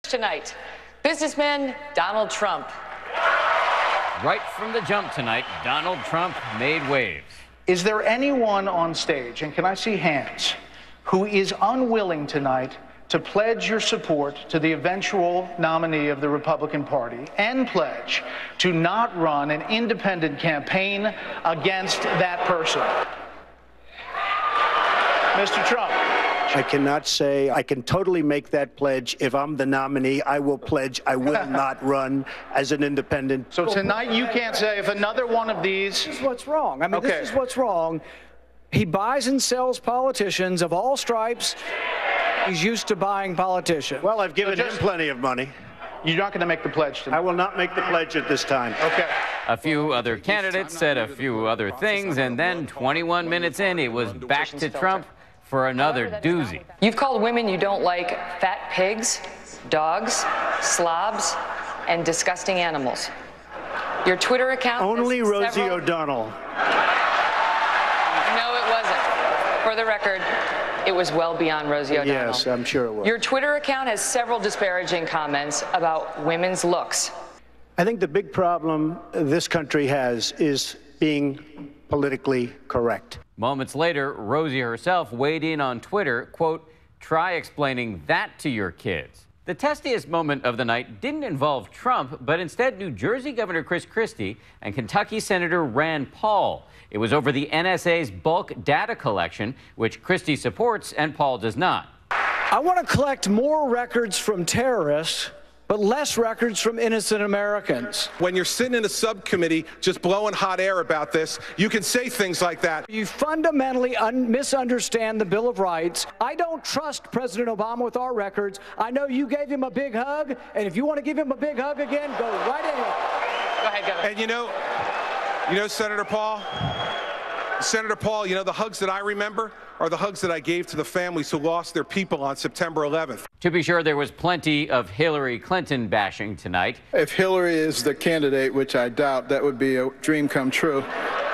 Tonight, businessman Donald Trump. Right from the jump tonight, Donald Trump made waves. Is there anyone on stage, and can I see hands, who is unwilling tonight to pledge your support to the eventual nominee of the Republican Party and pledge to not run an independent campaign against that person? Mr. Trump. I cannot say I can totally make that pledge. If I'm the nominee, I will pledge I will not run as an independent. So tonight you can't say if another one of these... This is what's wrong. I mean, This is what's wrong. He buys and sells politicians of all stripes. He's used to buying politicians. Well, I've given him plenty of money. You're not going to make the pledge tonight? I will not make the pledge at this time. Okay. A few other candidates said a few other things, and then 21 minutes in, it was back to Trump for another doozy. You've called women you don't like fat pigs, dogs, slobs, and disgusting animals. Your Twitter account... Only Rosie O'Donnell. No, it wasn't. For the record, it was well beyond Rosie O'Donnell. Yes, I'm sure it was. Your Twitter account has several disparaging comments about women's looks. I think the big problem this country has is being politically correct. Moments later, Rosie herself weighed in on Twitter, quote, "Try explaining that to your kids." The testiest moment of the night didn't involve Trump, but instead New Jersey Governor Chris Christie and Kentucky Senator Rand Paul. It was over the NSA's bulk data collection, which Christie supports and Paul does not. I want to collect more records from terrorists, but less records from innocent Americans. When you're sitting in a subcommittee just blowing hot air about this, you can say things like that. You fundamentally misunderstand the Bill of Rights. I don't trust President Obama with our records. I know you gave him a big hug, and if you want to give him a big hug again, go right ahead. Go ahead, Governor. And you know, Senator Paul, the hugs that I remember are the hugs that I gave to the families who lost their people on September 11th. To be sure, there was plenty of Hillary Clinton bashing tonight. If Hillary is the candidate, which I doubt, that would be a dream come true.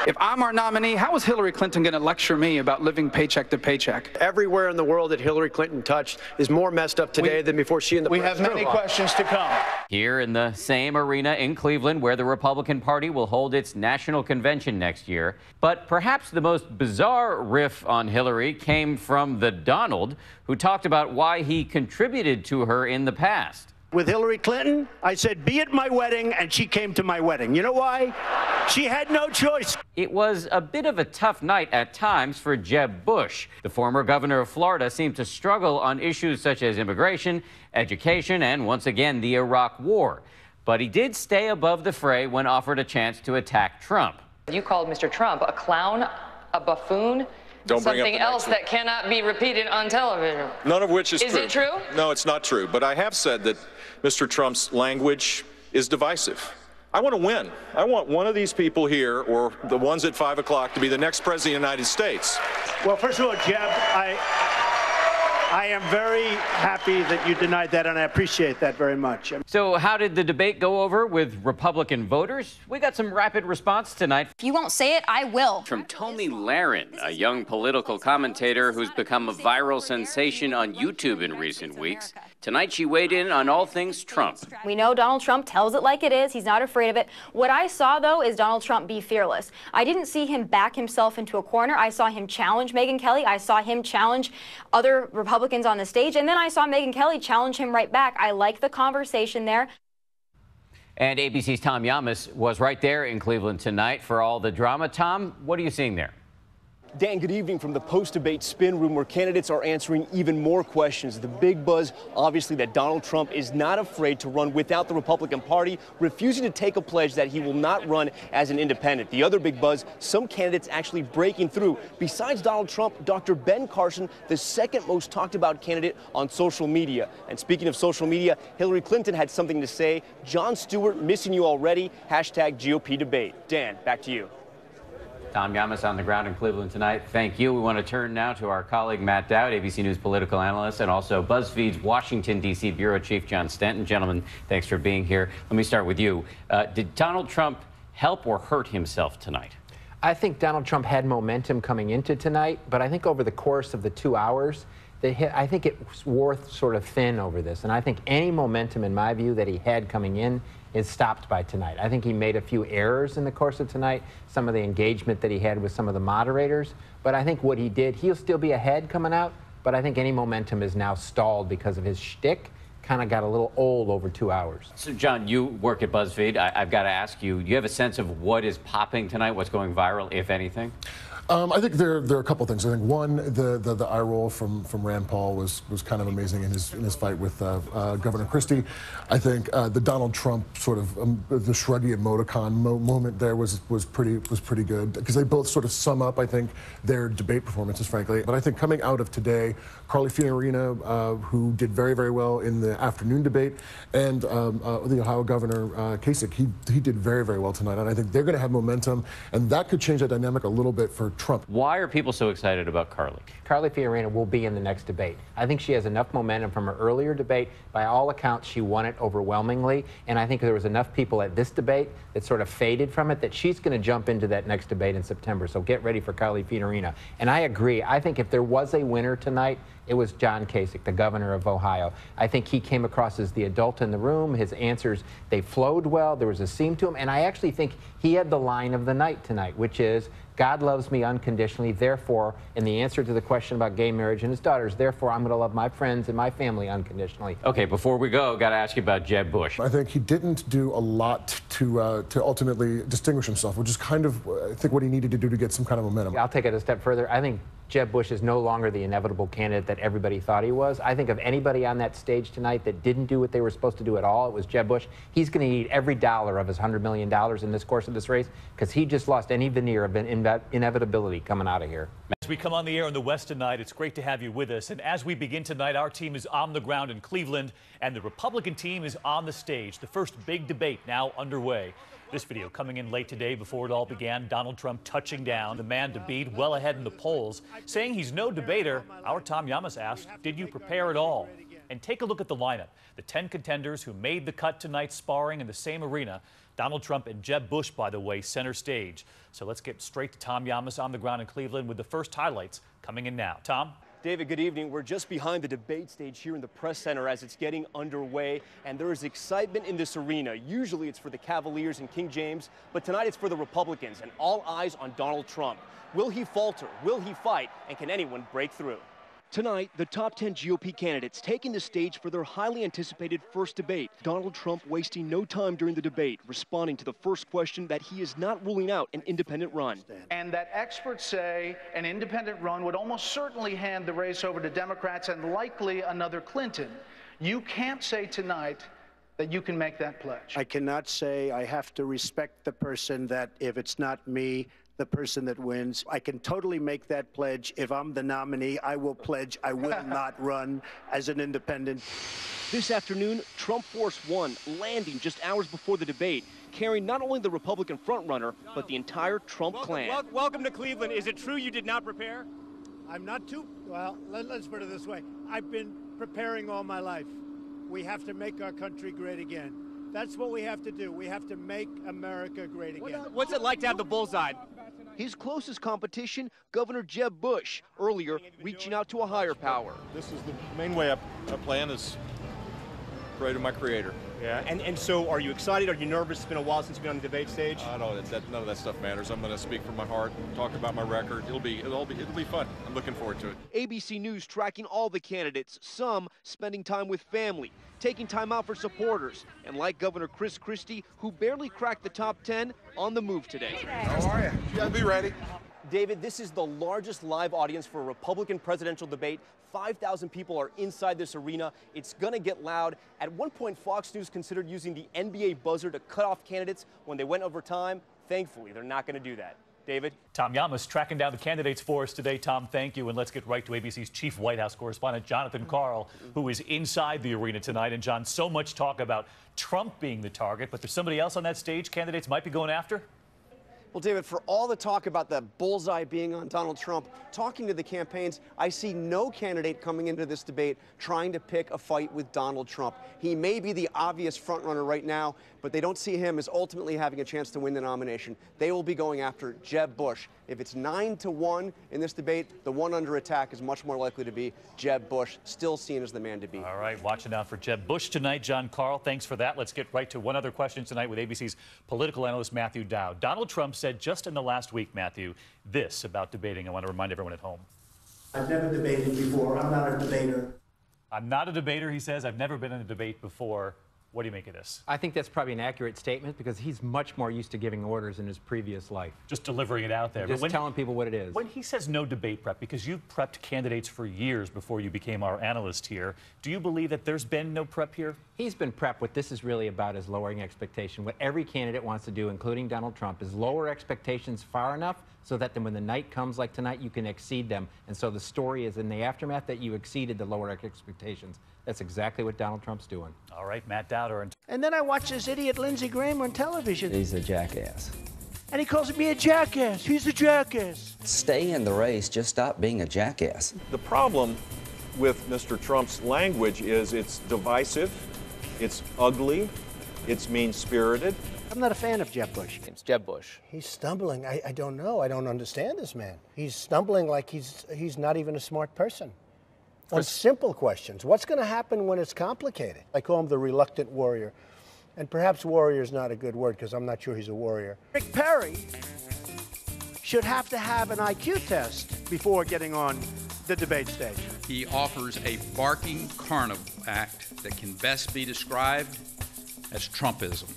If I'm our nominee, how is Hillary Clinton going to lecture me about living paycheck to paycheck? Everywhere in the world that Hillary Clinton touched is more messed up today than before she and the president. We have many questions to come. Here in the same arena in Cleveland, where the Republican Party will hold its national convention next year. But perhaps the most bizarre riff on Hillary came from the Donald, who talked about why he contributed to her in the past. With Hillary Clinton, I said, be at my wedding, and she came to my wedding. You know why? She had no choice. It was a bit of a tough night at times for Jeb Bush. The former governor of Florida seemed to struggle on issues such as immigration, education, and once again, the Iraq War. But he did stay above the fray when offered a chance to attack Trump. You called Mr. Trump a clown, a buffoon, something else that cannot be repeated on television. None of which is true. Is it true? No, it's not true. But I have said that Mr. Trump's language is divisive. I want to win. I want one of these people here, or the ones at 5 o'clock, to be the next president of the United States. Well, first of all, Jeb, I am very happy that you denied that, and I appreciate that very much. So how did the debate go over with Republican voters? We got some rapid response tonight. If you won't say it, I will. From Tomi Lahren, a young political commentator who's become a viral sensation on YouTube in recent weeks. Tonight she weighed in on all things Trump. We know Donald Trump tells it like it is. He's not afraid of it. What I saw, though, is Donald Trump be fearless. I didn't see him back himself into a corner. I saw him challenge Megyn Kelly. I saw him challenge other Republicans on the stage, and then I saw Megyn Kelly challenge him right back. I like the conversation there. And ABC's Tom Yamas was right there in Cleveland tonight for all the drama. Tom, what are you seeing there? Dan, good evening from the post-debate spin room where candidates are answering even more questions. The big buzz, obviously, that Donald Trump is not afraid to run without the Republican Party, refusing to take a pledge that he will not run as an independent. The other big buzz, some candidates actually breaking through. Besides Donald Trump, Dr. Ben Carson, the second most talked about candidate on social media. And speaking of social media, Hillary Clinton had something to say. Jon Stewart, missing you already. Hashtag GOP debate. Dan, back to you. Tom Yamas on the ground in Cleveland tonight. Thank you. We want to turn now to our colleague Matt Dowd, ABC News political analyst, and also BuzzFeed's Washington, D.C. bureau chief John Stanton. Gentlemen, thanks for being here. Let me start with you. Did Donald Trump help or hurt himself tonight? I think Donald Trump had momentum coming into tonight, but I think over the course of the 2 hours, I think it's worth sort of thin over this, and I think any momentum, in my view, that he had coming in is stopped by tonight. I think he made a few errors in the course of tonight, some of the engagement that he had with some of the moderators, but I think what he did, he'll still be ahead coming out, but I think any momentum is now stalled because of his shtick. Kind of got a little old over 2 hours. So, John, you work at BuzzFeed. I've got to ask you, do you have a sense of what is popping tonight, what's going viral, if anything? I think there are a couple things. I think one, the eye roll from Rand Paul was kind of amazing in his fight with Governor Christie. I think the Donald Trump sort of the shruggy emoticon moment there was pretty good because they both sort of sum up, I think, their debate performances, frankly. But I think coming out of today, Carly Fiorina, who did very, very well in the afternoon debate, and the Ohio Governor Kasich, he did very, very well tonight. And I think they're going to have momentum, and that could change that dynamic a little bit for Trump. Why are people so excited about Carly? Carly Fiorina will be in the next debate. I think she has enough momentum from her earlier debate. By all accounts, she won it overwhelmingly. And I think there was enough people at this debate that sort of faded from it that she's going to jump into that next debate in September. So get ready for Carly Fiorina. And I agree. I think if there was a winner tonight, it was John Kasich, the governor of Ohio. I think he came across as the adult in the room. His answers, they flowed well. There was a seam to him. And I actually think he had the line of the night tonight, which is, God loves me unconditionally, therefore, in the answer to the question about gay marriage and his daughters, therefore, I'm going to love my friends and my family unconditionally. Okay, before we go, got to ask you about Jeb Bush. I think he didn't do a lot to ultimately distinguish himself, which is kind of, I think, what he needed to do to get some kind of momentum. I'll take it a step further. I think Jeb Bush is no longer the inevitable candidate that everybody thought he was. I think of anybody on that stage tonight that didn't do what they were supposed to do at all, it was Jeb Bush. He's going to need every dollar of his $100 million in this course of this race because he just lost any veneer of inevitability coming out of here. As we come on the air in the West tonight, it's great to have you with us. And as we begin tonight, our team is on the ground in Cleveland, and the Republican team is on the stage. The first big debate now underway. This video coming in late today before it all began. Donald Trump touching down, the man to beat, well ahead in the polls, saying he's no debater. Our Tom Llamas asked, did you prepare at all? And take a look at the lineup. The 10 contenders who made the cut tonight sparring in the same arena. Donald Trump and Jeb Bush, by the way, center stage. So let's get straight to Tom Llamas on the ground in Cleveland with the first highlights coming in now. Tom? David, good evening. We're just behind the debate stage here in the press center as it's getting underway, and there is excitement in this arena. Usually it's for the Cavaliers and King James, but tonight it's for the Republicans, and all eyes on Donald Trump. Will he falter? Will he fight? And can anyone break through? Tonight, the top 10 GOP candidates taking the stage for their highly anticipated first debate. Donald Trump wasting no time during the debate, responding to the first question that he is not ruling out an independent run. And that experts say an independent run would almost certainly hand the race over to Democrats and likely another Clinton. You can't say tonight that you can make that pledge. I cannot say. I have to respect the person that if it's not me, the person that wins. I can totally make that pledge. If I'm the nominee, I will pledge I will not run as an independent. This afternoon, Trump Force One landing just hours before the debate, carrying not only the Republican frontrunner, but the entire Trump clan. Welcome to Cleveland. Is it true you did not prepare? I'm not too, well, let's put it this way. I've been preparing all my life. We have to make our country great again. That's what we have to do. We have to make America great again. What's it like to have the bullseye? His closest competition, Governor Jeb Bush, earlier reaching out to a higher power. This is the main way I plan is pray to my creator. Yeah, and so are you excited? Are you nervous? It's been a while since you've been on the debate stage. No, none of that stuff matters. I'm going to speak from my heart, talk about my record. It'll be fun. I'm looking forward to it. ABC News tracking all the candidates, some spending time with family, taking time out for supporters, and like Governor Chris Christie, who barely cracked the top 10, on the move today. How are you? You got to be ready. David, this is the largest live audience for a Republican presidential debate. 5,000 people are inside this arena. It's going to get loud. At one point, Fox News considered using the NBA buzzer to cut off candidates when they went over time. Thankfully, they're not going to do that. David? Tom Llamas tracking down the candidates for us today. Tom, thank you. And let's get right to ABC's chief White House correspondent, Jonathan Karl, who is inside the arena tonight. And, John, so much talk about Trump being the target, but there's somebody else on that stage candidates might be going after? Well, David, for all the talk about the bullseye being on Donald Trump, talking to the campaigns, I see no candidate coming into this debate trying to pick a fight with Donald Trump. He may be the obvious frontrunner right now, but they don't see him as ultimately having a chance to win the nomination. They will be going after Jeb Bush. If it's 9-1 in this debate, the one under attack is much more likely to be Jeb Bush, still seen as the man to beat. All right, watching out for Jeb Bush tonight. John Carl, thanks for that. Let's get right to one other question tonight with ABC's political analyst Matthew Dow. Donald Trump said just in the last week, Matthew, this about debating. I want to remind everyone at home. I've never debated before. I'm not a debater. I'm not a debater, he says. I've never been in a debate before. What do you make of this? I think that's probably an accurate statement because he's much more used to giving orders in his previous life. Just delivering it out there. Just telling people what it is. When he says no debate prep, because you've prepped candidates for years before you became our analyst here, do you believe that there's been no prep here? He's been prepped. What this is really about is lowering expectation. What every candidate wants to do, including Donald Trump, is lower expectations far enough so that then when the night comes like tonight, you can exceed them. And so the story is in the aftermath that you exceeded the lower expectations. That's exactly what Donald Trump's doing. All right, Matt Dowder. And then I watch this idiot Lindsey Graham on television. He's a jackass. And he calls me a jackass. He's a jackass. Stay in the race. Just stop being a jackass. The problem with Mr. Trump's language is it's divisive, it's ugly, it's mean-spirited. I'm not a fan of Jeb Bush. It's Jeb Bush. He's stumbling. I don't know. I don't understand this man. He's stumbling like he's not even a smart person. On simple questions. What's going to happen when it's complicated? I call him the reluctant warrior. And perhaps warrior is not a good word because I'm not sure he's a warrior. Rick Perry should have to have an IQ test before getting on the debate stage. He offers a barking carnival act that can best be described as Trumpism.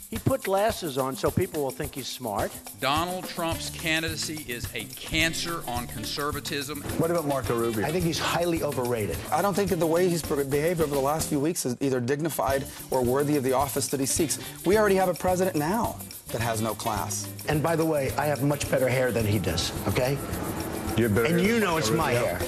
He put glasses on so people will think he's smart. Donald Trump's candidacy is a cancer on conservatism. What about Marco Rubio? I think he's highly overrated. I don't think that the way he's behaved over the last few weeks is either dignified or worthy of the office that he seeks. We already have a president now that has no class. And by the way, I have much better hair than he does, okay? You have better and hair you than know Marco it's my Rubio. hair.